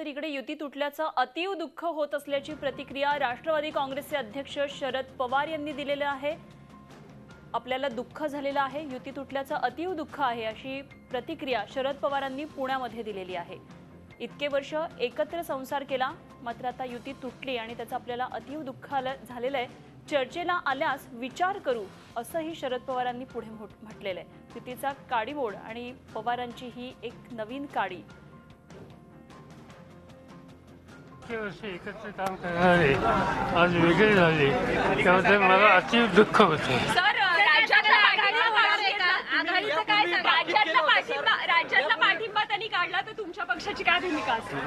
तर इकडे युती तुटल्याचं अतीव दुःख होत असल्याची प्रतिक्रिया राष्ट्रवादी काँग्रेसचे अध्यक्ष शरद पवार यांनी दिलेली आहे। आपल्याला दुःख झालेलं आहे, युती तुटल्याचं अतीव दुःख आहे अशी प्रतिक्रिया शरद पवारांनी पुण्यामध्ये दिलेली आहे। इतके वर्ष एकत्र संसार केला, मात्र आता युती तुटली आणि त्याचं आपल्याला अतीव दुःख झालेलं आहे। चर्चेला आल्यास विचार करू असंही शरद पवारांनी पुढे म्हटलेलं आहे। युतीचा काडीमोड आणि पवारांची ही एक नवीन काडी। एकत्र काम करणारे आज वेगळे झाले, त्याबद्दल मला अतीव दुःख होते। राज्यातला पाठिंबा त्यांनी काढला तर तुमच्या पक्षाची काय भूमिका असेल?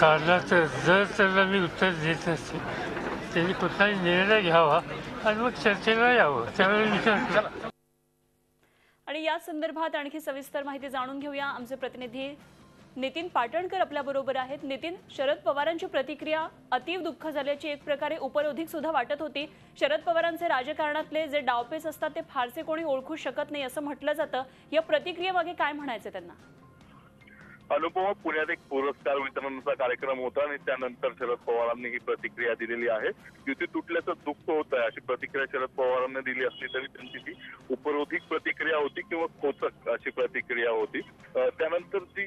काढला तर जर त्याला मी उत्तर देत नसते, त्यांनी कुठलाही निर्णय घ्यावा आणि मग चर्चेला यावं, त्यावेळी विचार करा। आणि या संदर्भात आणखी सविस्तर माहिती जाणून घेऊया। आमचे प्रतिनिधी नितीन पाटणकर आपल्या बरोबर आहेत। नितीन, शरद पवारांची प्रतिक्रिया अतीव दुःख झाल्याची एक प्रकारे उपरोधिक सुद्धा वाटत होती। शरद पवारांचे राजकारणातले जे डावपेच असतात ते फारसे कोणी ओळखू शकत नाही असं म्हटलं जातं। या प्रतिक्रियेमागे काय म्हणायचं त्यांना? अनुपमा, पुण्यात एक पुरस्कार वितरणाचा कार्यक्रम होता आणि त्यानंतर शरद पवारांनी ही प्रतिक्रिया दिलेली आहे। युती तुटल्याचं दुःख होत आहे अशी प्रतिक्रिया शरद पवारांनी दिली असली तरी त्यांची ती उपरोधिक प्रतिक्रिया होती किंवा खोचक अशी प्रतिक्रिया होती। त्यानंतर ती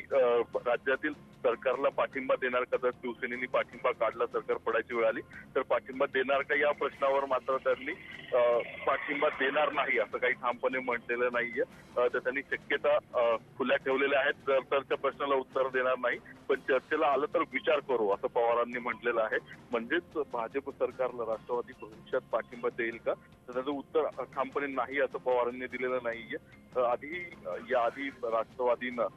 राज्यातील सरकारला पाठिंबा देणार का, जर शिवसेनेने पाठिंबा काढला, सरकार पडायची वेळ आली तर पाठिंबा देणार का, या प्रश्नावर मात्र त्यांनी पाठिंबा देणार नाही असं काही ठामपणे म्हटलेलं नाहीये। तर त्यांनी शक्यता खुल्या ठेवलेल्या आहेत, जर तरच्या प्रश्नाला उत्तर देणार नाही पण चर्चेला आलं तर विचार करू असं पवारांनी म्हटलेलं आहे। म्हणजेच भाजप सरकारला राष्ट्रवादी भविष्यात पाठिंबा देईल का, तर त्याचं उत्तर ठामपणे नाही असं पवारांनी दिलेलं नाहीये। आधी राष्ट्रवादीनं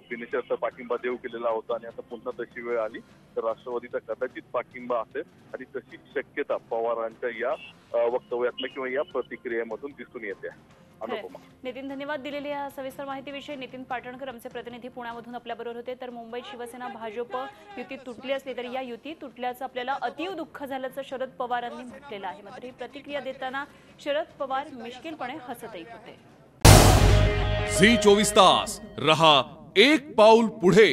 बिनशर्त पाठिंबा देऊ केलेला होता आणि आता पुन्हा तशी वेळ आली तर राष्ट्रवादीचा कदाचित पाठिंबा असेल आणि तशी शक्यता पवारांच्या या वक्तव्यातनं किंवा या प्रतिक्रियेमधून दिसून येते। अनुपमा, नितीन, धन्यवाद दिलेल्या सविस्तर माहितीविषयी। नितीन पाटणकर आमचे प्रतिनिधी पुण्यामधून आपल्याबरोबर होते। तर मुंबईत शिवसेना भाजप युती तुटली असली तरी या युती तुटल्याचं आपल्याला अतीव दुःख झाल्याचं शरद पवारांनी म्हटलेलं आहे। मात्र ही प्रतिक्रिया देताना शरद पवार मिश्किलपणे हसतही होते। झी 24 तास रहा एक पाऊल पुढे।